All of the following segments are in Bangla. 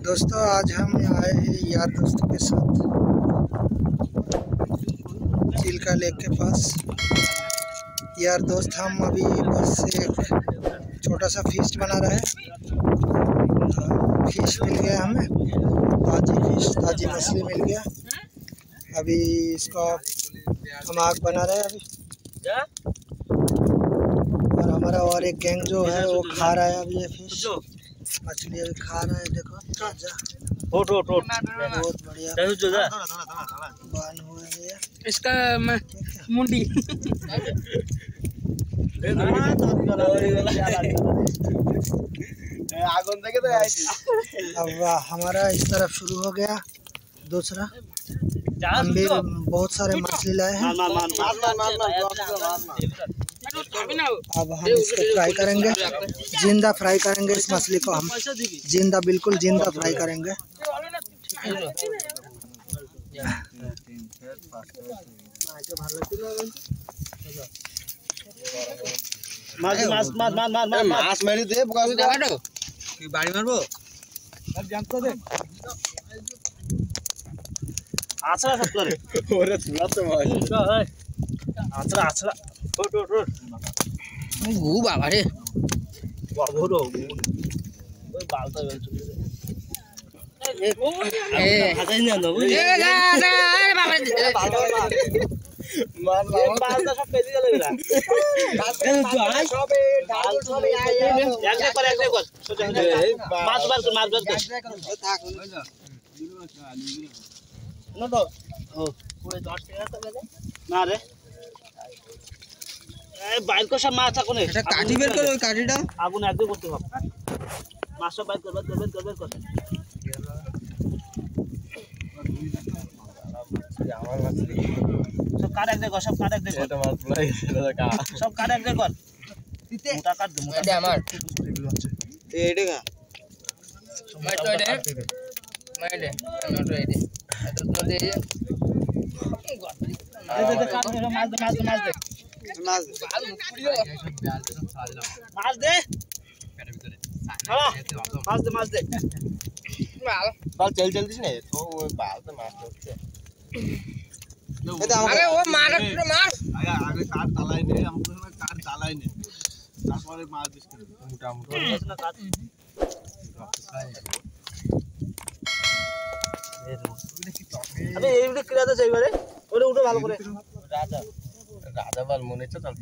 दोस्तों आज हम आए हैं यार दोस्तों के साथ चिल्का लेक के पास। यार दोस्त हम अभी बस एक छोटा सा फीस्ट बना रहे हैं। फिश मिल गया हमें, ताज़ी मछली मिल गया। अभी इसको हम आग बना रहे हैं अभी। और हमारा और एक गैंग जो है वो खा रहा है अभी ये फिश मछली अभी खा रहा है। देखो ताजा बहुत बढ़िया बान हुआ है ये। इसका मुंडी अब हमारा इस तरफ शुरू हो गया दूसरा। हम भी बहुत सारे मछली लाए हैं। अब हम इसको फ्राई करेंगे, जिंदा फ्राई करेंगे इस मछली को। हम जिंदा, बिल्कुल जिंदा फ्राई करेंगे। মাছ মারি দে বাড়ি মারবো আছড়া সব করে ওরে তুলা তো ভাই আছড়া আছড়া ওট ওট ওট গু বাবা রে বাবা রে ওই বালতা চলে এ হাজাই না দাও এ না না বাবা মান বালতা সব পেলি গেল এরা সবে ঢাল সবে এক কর সোজা মাছ বার কর থাক না তো ও পুরো 10 টাকা তো গেছে না রে এই বাইর কর সব মাছ আগুনে এটা কাটি বের কর ওই কাটিটা আগুন একদম করতে হবে মাছ সব বাইর কর আমার মাছলি সব কাট এক কর সব কাট এক কর এটা মাছ লাই সব কাট এক কর দিতে মোটা কাট দে মোটা আমার এইটা কা মাছ তো এটা মাইলে নটো এইটা এত তো দে মাছ দে মাছ দে বাল চল দিস না তো ওই বাল তো মাছ ধরছে আরে ও মাছ আগে কাট তালাই নে আমরা কাট তালাই নে তারপরে মাছ দিস মোটা মোটা কাট अबे ये भी किराता चाहिए बारे ওরে উঠো ভালো করে রাজা বল মনে হচ্ছে চল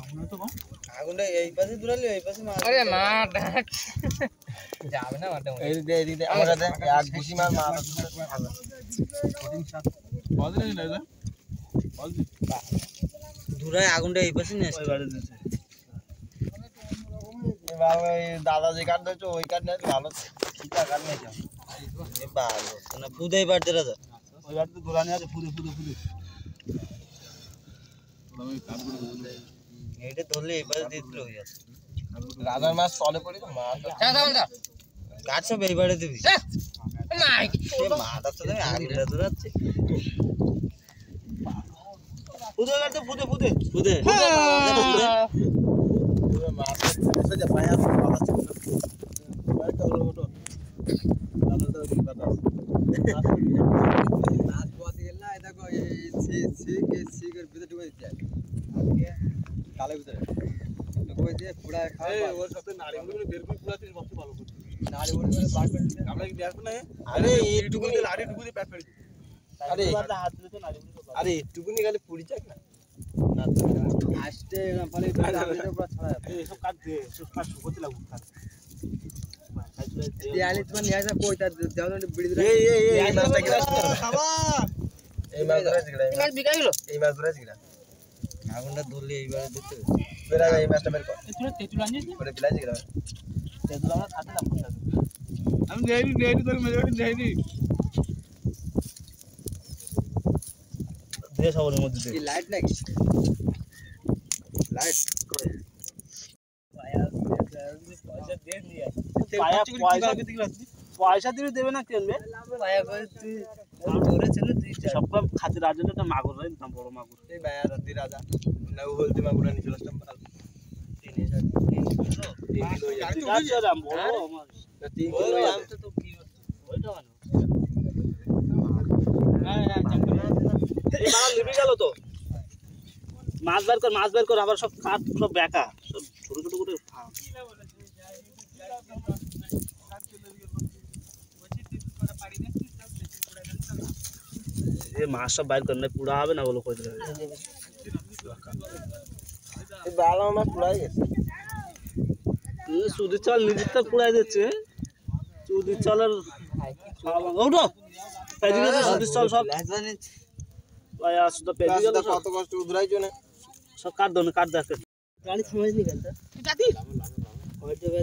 আমরা তো কম আগুনটা এই পাশে দূরালে এই পাশে মার আরে মার যাবে না মারতে এই দে আমরা দে এক ঘুষি মার বল দে না দে বল দূরায় আগুনটা এই পাশে না ওই বাড়ি দিছে বাবা এই দাদা যে কাট দেছো ওই কাট না ভালো খিটা কাট না যাও এই ভালো না ফুদাই পারতে রাজা ওই বাড়ি তো দোলানে আছে ফুদে আমি কাট করে এইটা ধরলে এই বাড়ি দিয়ে দিলে হয়ে যাবে রাজার মাছ তলে পড়ি তো মাছ কাট সব এই বাড়ি দিবি না এই মাথা তো আগেটা ধরাচ্ছে ফুদে কাটতে ফুদে মাছ যা পায়া বাবা বাইরে তো ওটো দাদা তো কি বাতা মাছ বসে গেল না এটা কো সিকের ভিতরে ঢুকে দিতে আজকে কালে ভিতরে ঢুকে দিয়ে পুরা খাওয়া এই ওর সাথে নাড়িগুলো বের করে পুরা তিন বছর ভালো করতে নাড়িগুলো বার করে দিতে আমরা কি দেখব না আরে এইটুকু দিয়ে নাড়ি ঢুকে দিয়ে প্যাক করে দিই আরে হাত দিলে তো নাড়িগুলো আরে এইটুকু নিয়ে গেলে পুরি যাক না আসতে ফলে পুরো ছড়া এই সব কাট দে সব কাট শুকোতে লাগু কাট দিয়ালি তো নিয়ে আসা কইতা দেও না বিড়ি ধরে এই মাছটা কি খাবা এই মাছ ধরে জিগড়া এই মাছ বিকা গেল এই মাছ ধরে জিগড়া আগুনটা ধরলে এইবারে দিতে বেরা এই মাছটা বের কর তেতুল আনিস ওরে বিলাই জিগড়া তেতুল আমরা খাতে না আমি দেইনি তোর মেজরিটি দেইনি দে সবার মধ্যে দে লাইট নাকি লাইট পয়সা দিলে দেবে না কেনবে সব খাতে রাজা তো মাগুর হয় না বড় মাগুর এই রাজা না হলদি মাগুর নিয়ে চলে আসতাম 3 মাছ বের কর আবার সব কাঠ সব বেকা সব ছোট ছোট করে মাছ সব বাইর করে পুরা হবে না বলো কই দিলে বালা মাছ পুরাই গেছে সুদি চাল নিজেরটা পুরাই দিচ্ছে সুদি চালের ওঠো পেজি গেছে সুদি চাল সব ভাই আসতো পেজি গেল কত কষ্ট উদরাইছো না সব কাট দোনে কাট দেখে গাड़ी समझ नहीं गया তুই জাতি और जगह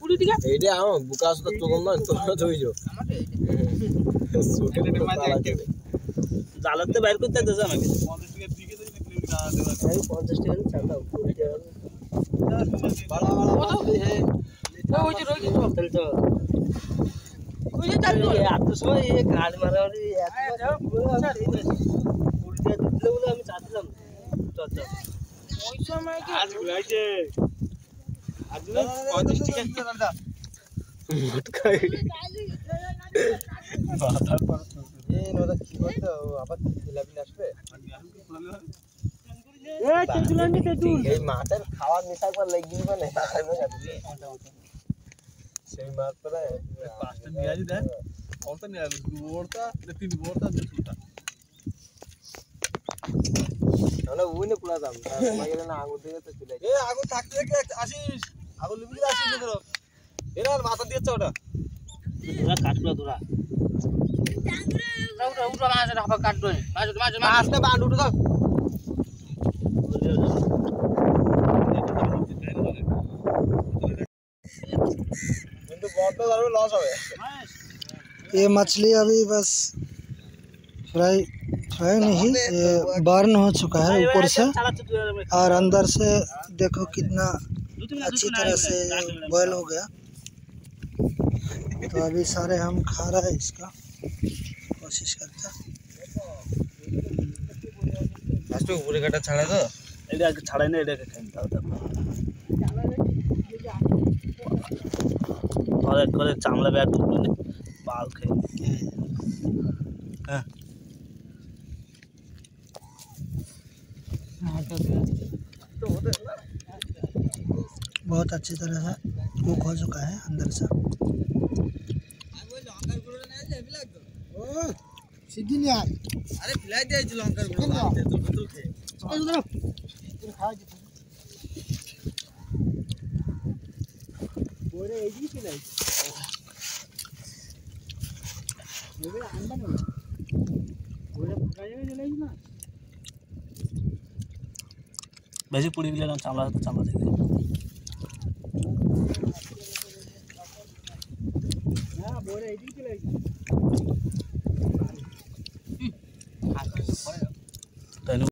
পুরি ঠিক আছে এইটা আমার বুকাস তো তোর না তোরা ধইছো সুকেটে মাছ আছে জালাতে বাইর করতে দেছ আমাকে 50 টাকা দিকে তো যদি গাড়া দেবা 50 টাকা চালতা पूरी जगह बड़ा बड़ा मछली है ওই যে রই গেছে चल तो ওই যে চাল ये आप तो सो ये गाड़ मारा और ये उल्टा दिखले বলে আমি চাচ্ছিলাম চল চল ওই সময় কি আজ ঘুরাইছে আজ 50 টাকা দাদা মটকাই বাতার পর এই নদা কি করতে আবার বিলাবিল আসবে এ তেজুলান নি তেজুল এই মাছের খাওয়ার নেশা করে লাগি মানে সেই মাছ পরে পাঁচটা নিয়ে আসি দেখ কতটা নিয়ে আসবে দু বড়টা তিন বড়টা দুটা তাহলে ওই না পুরা দাম তোমাকে না আগুন দিয়ে তো চলে এ আগুন থাকতে থেকে আসিস আগুন লিবি আসিস না ধরো এরা মাথা দিয়েছে ওটা তোরা কাটলো তোরা উঠা উঠা মাছ রাখা কাট দই মাছ আসতে বাঁধ উঠে দাও কিন্তু বড়টা ধরো লস হবে ये मछली अभी बस फ्राई नहीं ये बर्न हो चुका है ऊपर से और अंदर से देखो कितना अच्छी तरह से बॉयल हो गया। तो अभी सारे हम खा रहे हैं इसका कोशिश करते हैं। লাস্টে উপরে কাটা ছাড়া তো এটা ছাড়াই না এটাকে খাই দাও করে চামড়া ব্যাগ তুলে পাল খেয়ে হ্যাঁ बहुत अच्छी तरह से कुक हो चुका है अंदर से। सीधी नहीं आई আরে ফিলাই দিয়েছি লঙ্কার গুঁড়ো মারতে তো বোতল খেয়ে बोरे ऐसी खिलाई बोरे अंडा ना बोरे पकाया जलाई ना বেশি পুড়ি গেলে না চামড়া তো চামড়া থেকে ना बोरे ऐसी खिलाई